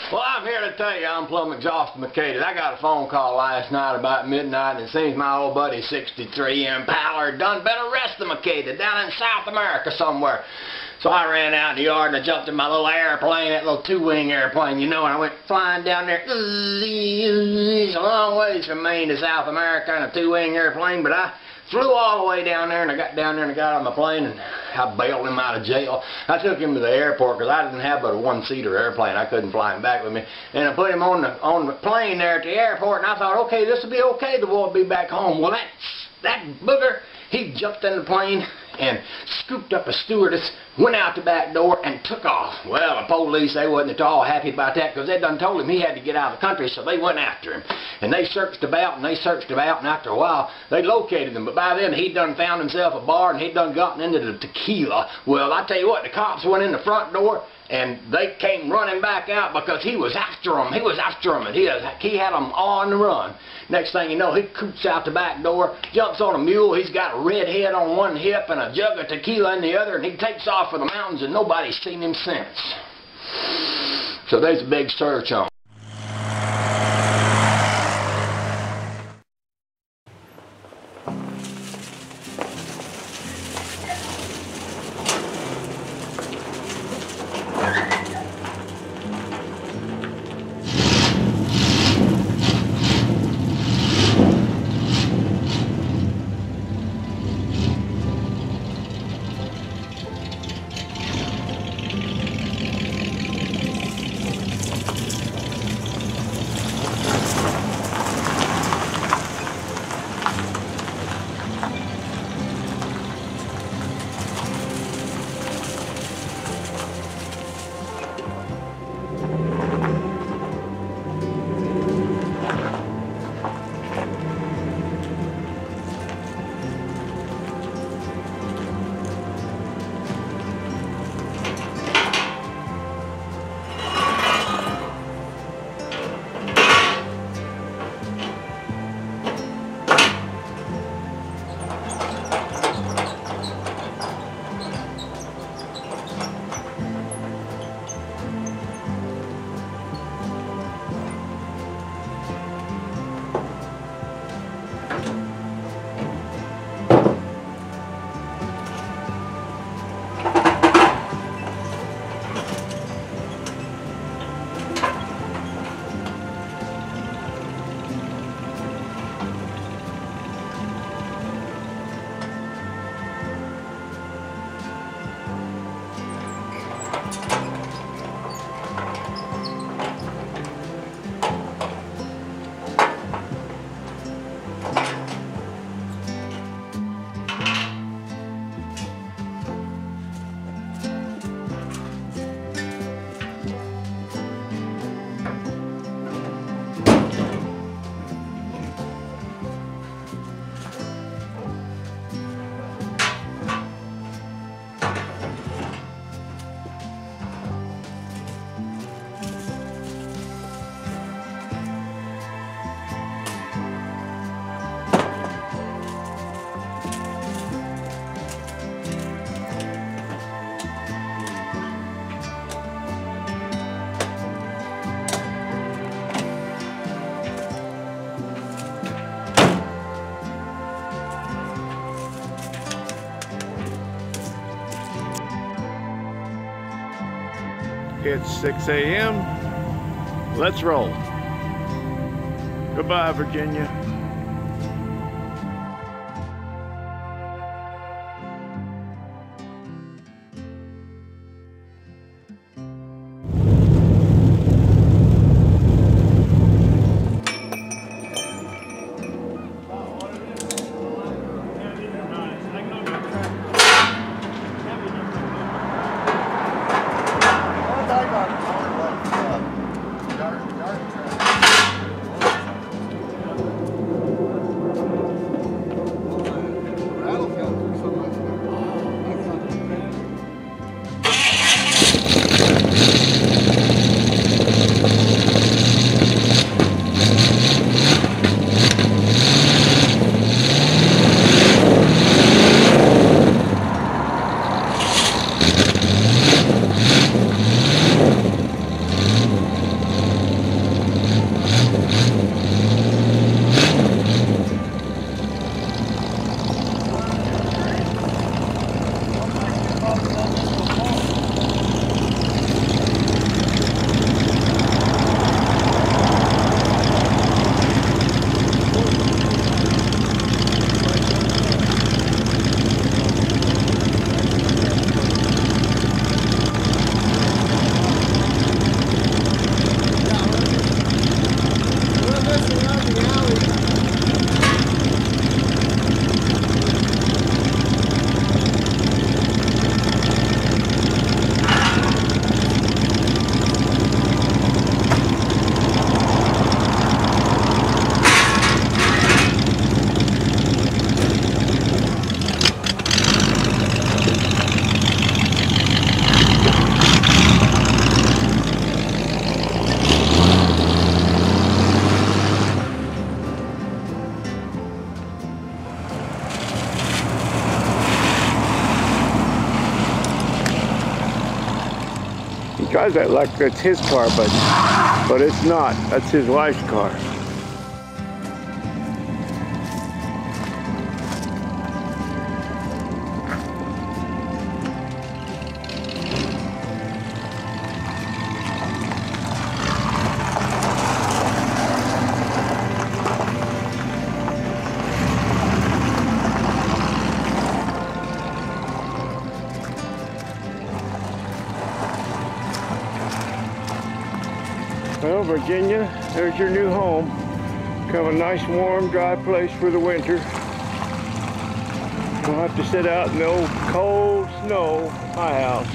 Well, I'm here to tell you I'm plumb exhausted. I got a phone call last night about midnight, and it seems my old buddy 63 Impaler done been arrested down in South America somewhere. So I ran out in the yard and I jumped in my little airplane, that little two-wing airplane, you know, and I went flying down there. It's a long ways from Maine to South America in a two-wing airplane, but I flew all the way down there, and I got down there and I got on my plane and I bailed him out of jail. I took him to the airport because I didn't have but a one-seater airplane. I couldn't fly him back with me. And I put him on the plane there at the airport, and I thought, okay, this will be okay. The boy will be back home. Well, that booger, he jumped in the plane and scooped up a stewardess, went out the back door, and took off. Well, the police, they wasn't at all happy about that because they done told him he had to get out of the country, so they went after him. And they searched about, and after a while, they located him. But by then, he'd done found himself a bar, and he'd done gotten into the tequila. Well, I tell you what, the cops went in the front door, and they came running back out because he was after them. He was after them, and he had them on the run. Next thing you know, he coops out the back door, jumps on a mule. He's got a red head on one hip and a jug of tequila in the other, and he takes off for the mountains, and nobody's seen him since. So there's a big search on him. It's 6 a.m. Let's roll. Goodbye, Virginia. has that like that's his car, but it's not. That's his wife's car. Well, Virginia, there's your new home. Kind of a nice, warm, dry place for the winter. You don't have to sit out in the old cold snow at my house.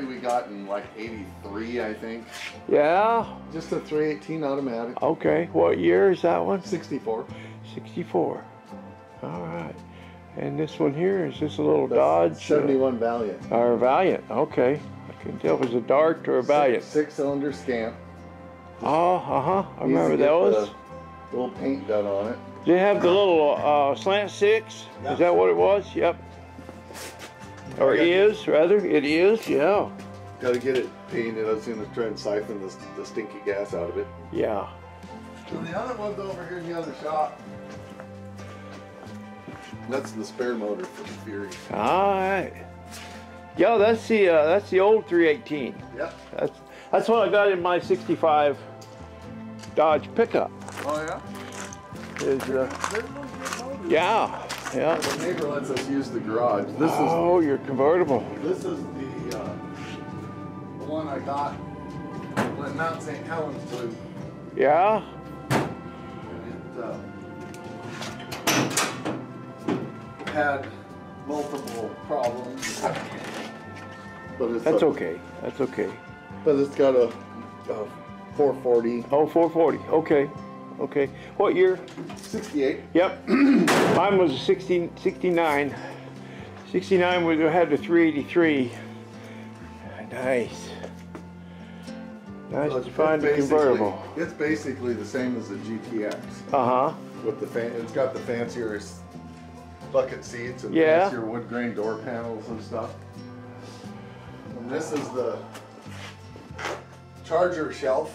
We got in like 83, I think. Yeah? Just a 318 automatic. Okay. What year is that one? 64. 64. All right. And this one here, is this a little That's Dodge? 71 Valiant. Or Valiant. Okay. I can tell if it's a Dart or a Valiant. Six-cylinder Scamp. Oh, I remember those. Little paint done on it. Did it have the little slant six? Yeah. Is that what it was? Yep. Or is, rather. It is, yeah. Got to get it painted. I was going to try and siphon the stinky gas out of it. Yeah. So the other one's over here in the other shop. That's the spare motor for the Fury. All right. Yeah, that's the old 318. Yep. That's what I got in my 65 Dodge pickup. Oh yeah. Yeah. Yeah. The neighbor lets us use the garage. Oh, your convertible. This is the one I got when Mount St. Helens blew. Yeah. It had multiple problems. But it's That's okay. That's okay. But it's got a 440. Oh, 440. Okay. Okay. What year? 68. Yep. Mine was a 69. 69 we had the 383. Nice. Nice to find a convertible. It's basically the same as the GTX. Uh-huh. With the it's got the fancier bucket seats and Yeah. fancier wood grain door panels and stuff. And this is the charger shelf.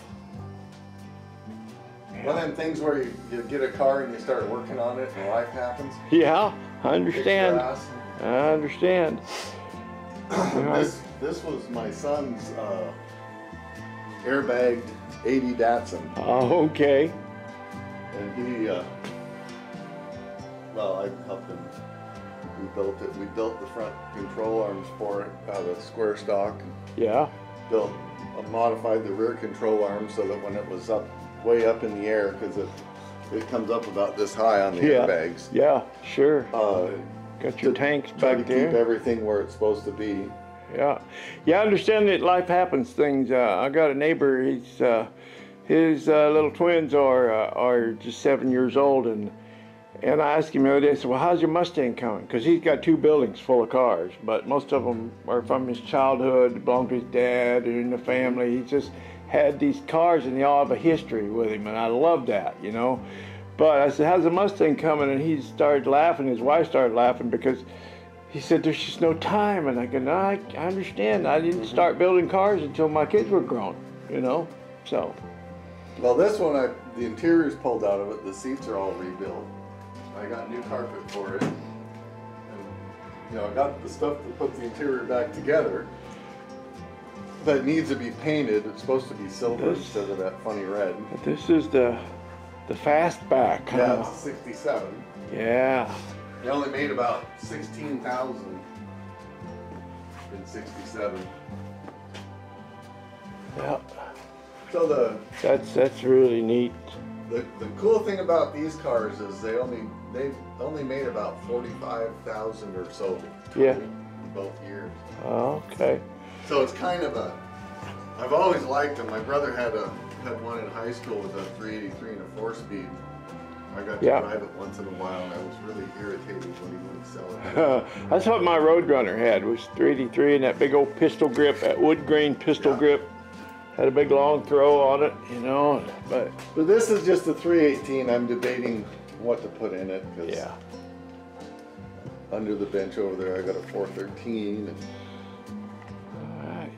One of them things where you get a car and you start working on it and life happens. Yeah, I understand. Kicks your ass. I understand. This was my son's airbagged 80 Datsun. Oh, okay. And he, well, I helped him. We built it. We built the front control arms for it out of square stock. Yeah. Modified the rear control arms so that when it was way up in the air, because it comes up about this high on the airbags. Yeah, sure. Got your to tanks try back to there. keep everything where it's supposed to be. Yeah, I understand that life happens things. I got a neighbor. His little twins are just 7 years old, and I asked him the other day. I said, "Well, how's your Mustang coming?" Because he's got 2 buildings full of cars, but most of them are from his childhood, belong to his dad or in the family. He just had these cars, and they all have a history with him, and I love that, you know. But I said, "How's the Mustang coming?" And he started laughing. His wife started laughing because he said, "There's just no time." And I go, "No, I understand. I didn't start building cars until my kids were grown, you know." So. Well, this one, the interior's pulled out of it. The seats are all rebuilt. I got new carpet for it. And, you know, I got the stuff to put the interior back together. But it needs to be painted. It's supposed to be silver instead of that funny red. This is the fastback. Yeah, it's a 67. Yeah. They only made about 16,000 in 67. Yeah. So that's really neat. the cool thing about these cars is they've only made about 45,000 or so. Yeah. In both years. Okay. So it's kind of I've always liked them. My brother had one in high school with a 383 and a 4-speed. I got to Yeah. drive it once in a while, and I was really irritated when he wouldn't sell it. That's what my Roadrunner had, was 383 and that big old pistol grip, that wood grain pistol grip. Had a big long throw on it, you know. But this is just a 318. I'm debating what to put in it. Cause yeah. Under the bench over there, I got a 413. And All right.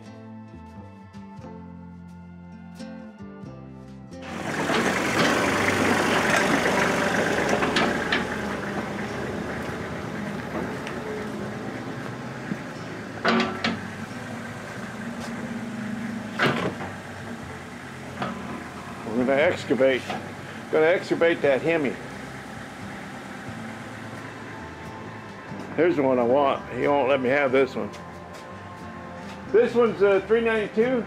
We're gonna excavate that Hemi. Here's the one I want. He won't let me have this one. This one's 392? No,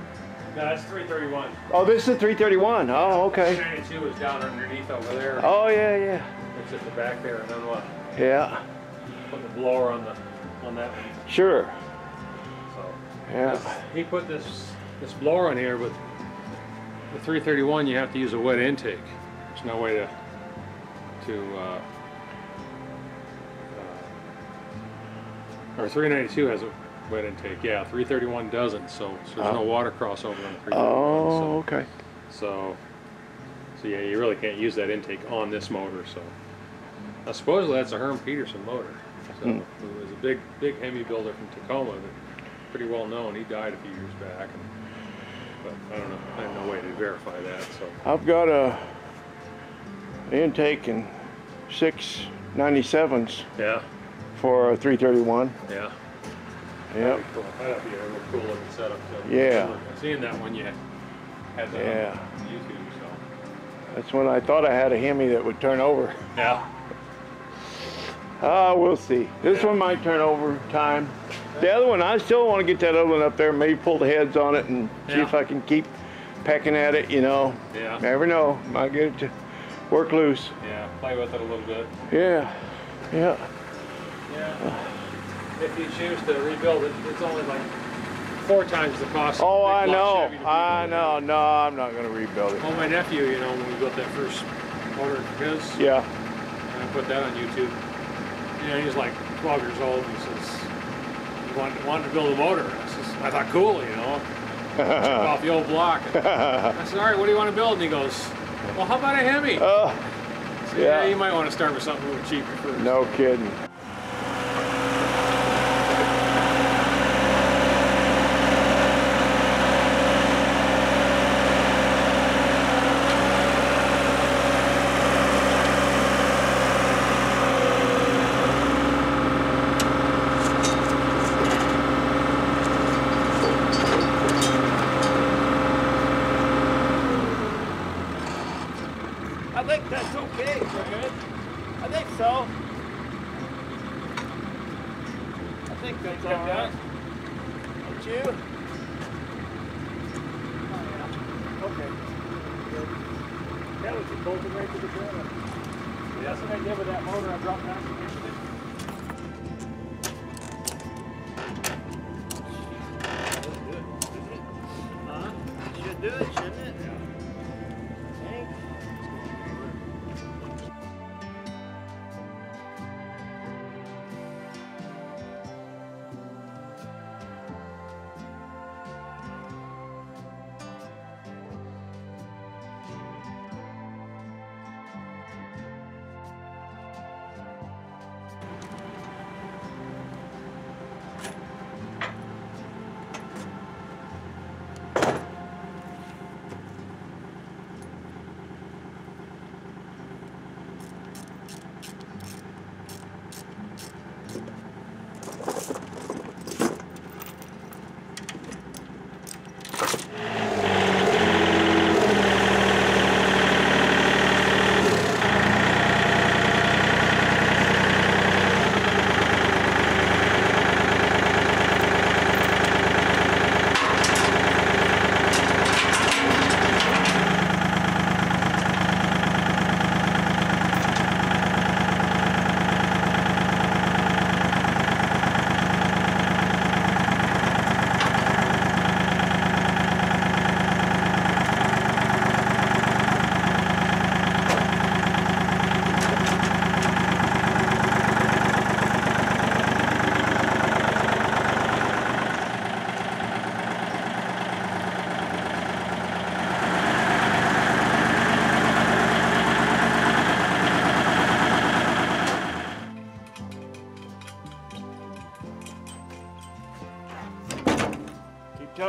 that's 331. Oh, this is 331. Oh, okay. 392 is down underneath over there. Oh, yeah, yeah. It's at the back there, and then what? Yeah. Put the blower on that one. Sure. So Yeah. he put this blower on here, but the 331 you have to use a wet intake. There's no way to or 392 has a wet intake. Yeah, 331 doesn't. So there's no water crossover on the 331. Oh, okay. So yeah, you really can't use that intake on this motor. So now, supposedly that's a Herm Peterson motor. So it was a big Hemi builder from Tacoma, that pretty well known. He died a few years back, but I don't know. I have no way to verify that. So I've got a intake in 697s yeah, for a 331. yeah. Yep. Cool. That'd be a real cool looking setup. So Yeah. seeing that when you had that Yeah. on YouTube. So That's when I thought I had a Hemi that would turn over. yeah. We'll see. This one might turn over time. The other one, I still want to get that other one up there, maybe pull the heads on it and see if I can keep pecking at it, you know. Yeah. Never know. Might get it to work loose. Yeah. Play with it a little bit. Yeah. Yeah. Yeah. If you choose to rebuild it, it's only like 4 times the cost. Oh, of a I big block know. Chevy to I rebuild know. it. No, I'm not going to rebuild it. Well, my nephew, you know, when we built that first motor for his, Yeah. and I put that on YouTube. You know, he was like 12 years old. And he says he wanted to build a motor. I thought, cool, you know, off the old block. And I said, all right, what do you want to build? And he goes, well, how about a Hemi? Oh, I said, yeah, you might want to start with something a little cheaper first. no kidding. I think that's okay, Fred. I think so. I think that's all right. Don't you? Oh, yeah. Okay. Good. That was just bolted right to the ground. That's what I did with that motor. I dropped down some yesterday. Should do it, shouldn't it? Yeah. Thanks.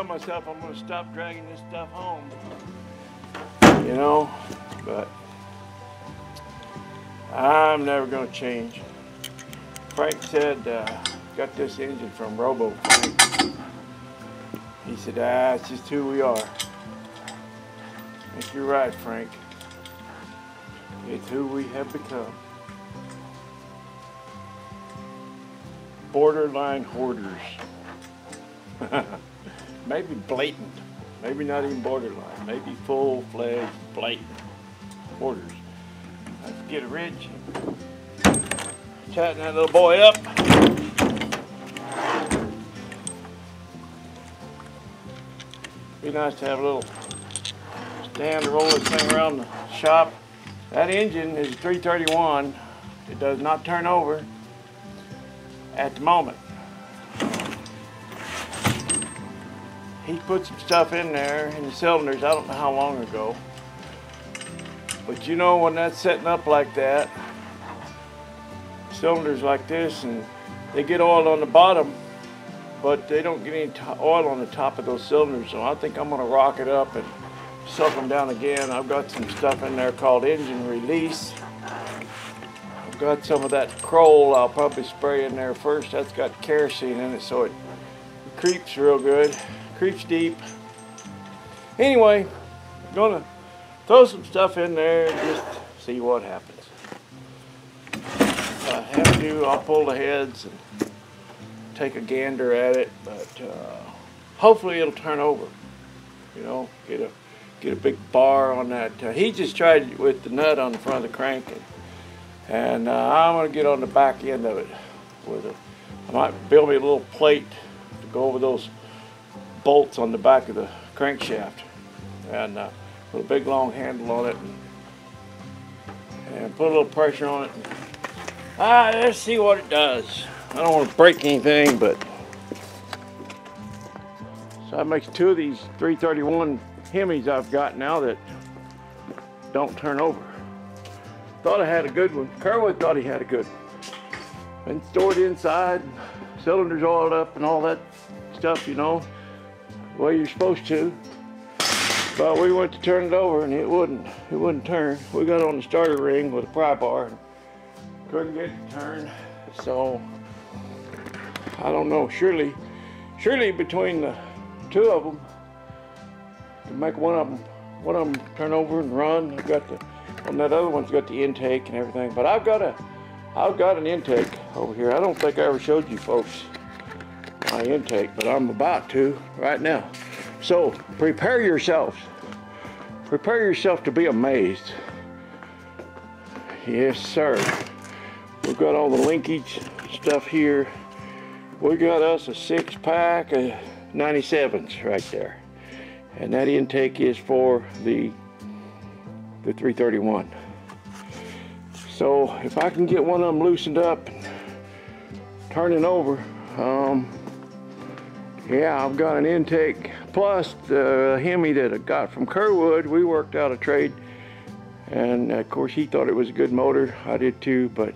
telling myself I'm going to stop dragging this stuff home, you know, but I'm never going to change. Frank said, got this engine from Robo Frank. He said, it's just who we are. I think you're right, Frank. It's who we have become. Borderline hoarders. Maybe blatant. Maybe not even borderline. Maybe full-fledged blatant hoarders. Let's get a wrench. Tighten that little boy up. Be nice to have a little stand to roll this thing around the shop. That engine is 331. It does not turn over at the moment. He put some stuff in there in the cylinders, I don't know how long ago. But you know, when that's setting up like that, cylinders like this, and they get oil on the bottom, but they don't get any oil on the top of those cylinders. So I think I'm gonna rock it up and suck them down again. I've got some stuff in there called engine release. I've got some of that Kroll I'll probably spray in there first. That's got kerosene in it, so it creeps real good. Creeps deep. Anyway, I'm gonna throw some stuff in there and just see what happens. If I have to, I'll pull the heads and take a gander at it, but hopefully it'll turn over. You know, get a big bar on that. He just tried with the nut on the front of the crank, and I'm gonna get on the back end of it with it. I might build me a little plate to go over those bolts on the back of the crankshaft, and put a big long handle on it, and put a little pressure on it. Let's see what it does. I don't want to break anything, but so that makes 2 of these 331 Hemis I've got now that don't turn over. Thought I had a good one. Kerwood thought he had a good one. Been stored inside, cylinders oiled up and all that stuff, you know, the way you're supposed to. But we went to turn it over and it wouldn't turn. We got on the starter ring with a pry bar and couldn't get it to turn. So I don't know, surely between the 2 of them to make one of them turn over and run. I've got on that other one's got the intake and everything, but I've got an intake over here. I don't think I ever showed you folks my intake, but I'm about to right now. So prepare yourselves. Prepare yourself to be amazed. Yes, sir. We've got all the linkage stuff here. We got us a 6-pack of 97s right there. And that intake is for the 331. So if I can get one of them loosened up and turning over, yeah, I've got an intake plus the Hemi that I got from Kerwood. We worked out a trade, and of course he thought it was a good motor. I did too, but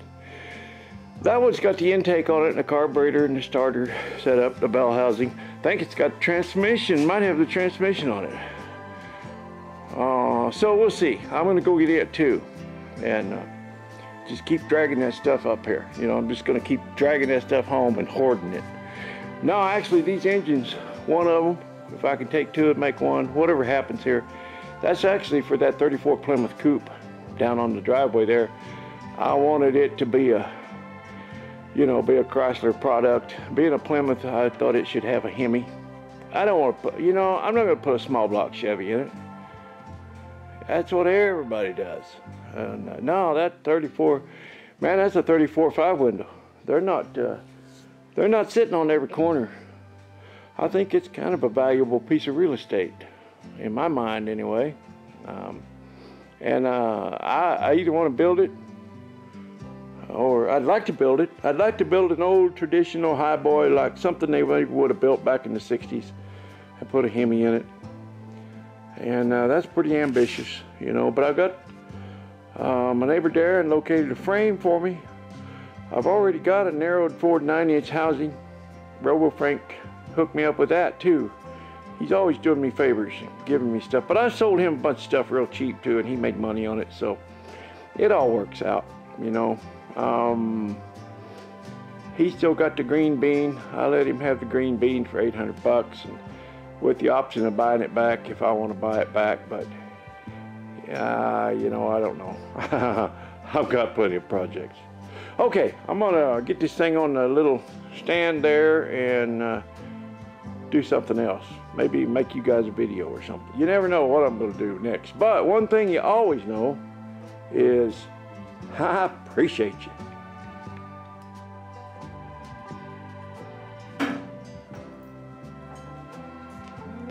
that one's got the intake on it and the carburetor and the starter set up, the bell housing. I think it's got transmission, might have the transmission on it. So we'll see. I'm gonna go get it too, and just keep dragging that stuff up here. You know, I'm just gonna keep dragging that stuff home and hoarding it. No, actually these engines, one of them, if I can take 2 and make one, whatever happens here, that's actually for that 34 Plymouth Coupe down on the driveway there. I wanted it to be a, you know, be a Chrysler product. Being a Plymouth, I thought it should have a Hemi. I don't want to put, you know, I'm not going to put a small block Chevy in it. That's what everybody does. And no, that 34, man, that's a 34 5-window. They're not sitting on every corner. I think it's kind of a valuable piece of real estate, in my mind anyway. I either want to build it, or I'd like to build it. I'd like to build an old traditional highboy, like something they would have built back in the 60s, and put a Hemi in it. And that's pretty ambitious, you know. But I've got my neighbor Darren located a frame for me. I've already got a narrowed Ford 9-inch housing. Robo Frank hooked me up with that too. he's always doing me favors, giving me stuff. But I sold him a bunch of stuff real cheap too, and he made money on it, so it all works out, you know. He still got the green bean. I let him have the green bean for 800 bucks, and with the option of buying it back if I want to buy it back. But you know, I don't know. I've got plenty of projects. Okay, I'm gonna get this thing on the little stand there and do something else. Maybe make you guys a video or something. You never know what I'm gonna do next. But one thing you always know is I appreciate you.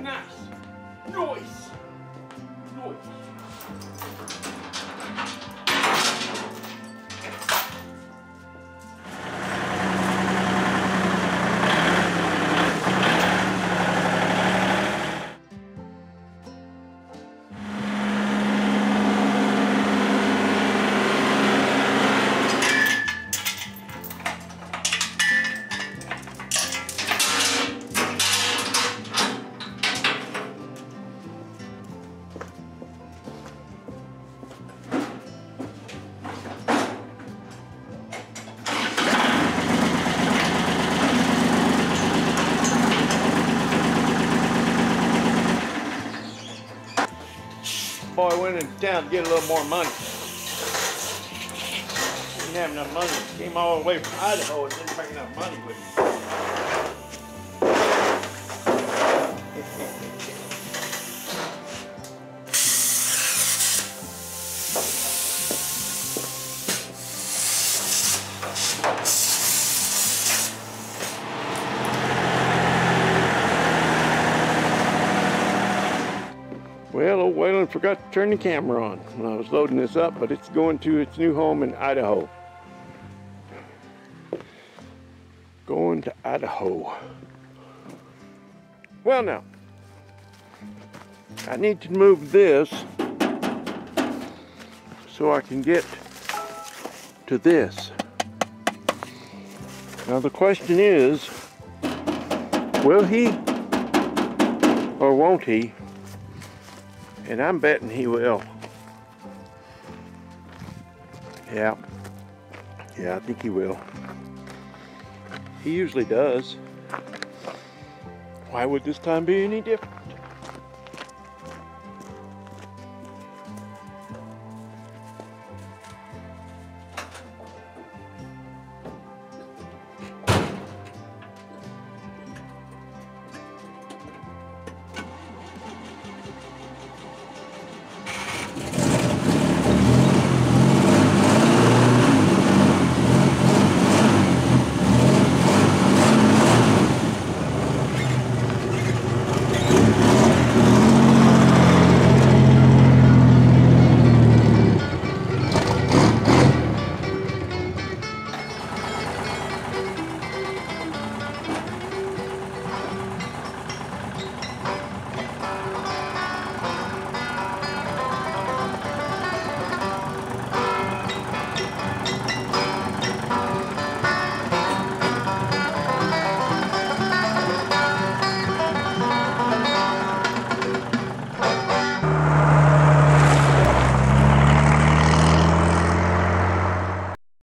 Nice. Nice. Nice. Boy, I went into town to get a little more money. Didn't have enough money. Came all the way from Idaho and didn't bring enough money with me. Well, old Waylon forgot to turn the camera on when I was loading this up, but it's going to its new home in Idaho. Going to Idaho. Well, now, I need to move this so I can get to this. Now the question is, will he or won't he? And I'm betting he will. Yeah, I think he will. He usually does. Why would this time be any different?